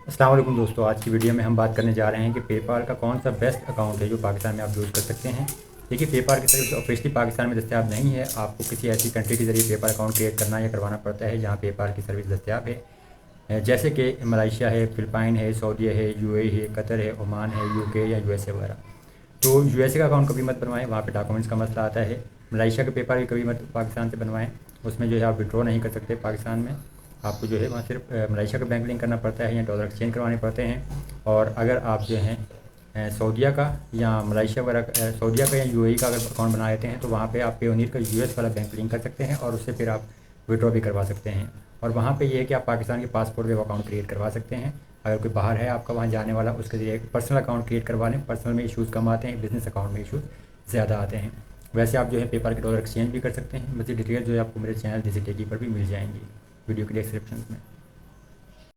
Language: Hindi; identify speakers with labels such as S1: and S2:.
S1: अस्सलाम वालेकुम दोस्तों, आज की वीडियो में हम बात करने जा रहे हैं कि पेपाल का कौन सा बेस्ट अकाउंट है जो पाकिस्तान में आप यूज़ कर सकते हैं। देखिए, पेपाल की सर्विस ऑफिशियली पाकिस्तान में दस्तियाब नहीं है। आपको किसी ऐसी कंट्री के ज़रिए पेपाल अकाउंट क्रिएट करना या करवाना पड़ता है जहाँ पेपाल की सर्विस दस्तियाब है, जैसे कि मलेशिया है, फ़िलिपाइन है, सऊदी है, यूएई है, कतर है, ओमान है, यूके या यूएसए वगैरह। तो यूएसए का अकाउंट कभी मत बनवाएं, वहाँ पे डॉक्यूमेंट्स का मसला आता है। मलेशिया के पेपर भी कभी मत पाकिस्तान से बनवाएं, उसमें जो है आप विड्रॉ नहीं कर सकते पाकिस्तान में। आपको जो है वहाँ सिर्फ मलेशिया का बैंक लिंक करना पड़ता है या डॉलर एक्सचेंज करवाने पड़ते हैं। और अगर आप जो हैं सऊदीया का या मलेशिया वगैरह, सऊदीया का या यूएई का अगर अकाउंट बना लेते हैं तो वहाँ पे आप पेयोनीर का यूएस वाला बैंक लिंक कर सकते हैं और उससे फिर आप विड्रॉ भी करवा सकते हैं। और वहाँ पे ये है कि आप पाकिस्तान के पासपोर्ट पे अकाउंट क्रिएट करवा सकते हैं। अगर कोई बाहर है आपका वहाँ जाने वाला, उसके लिए पर्सनल अकाउंट क्रिएट करवा लें। पर्सनल में इशूज़ कम आते हैं, बिजनेस अकाउंट में इशूज़ ज़्यादा आते हैं। वैसे आप जो है पेपाल के डॉलर एक्सचेंज भी कर सकते हैं। मज़ीद डिटेल जो है आपको मेरे चैनल डिजिटेगी पर भी मिल जाएंगी, वीडियो के डिस्क्रिप्शन में।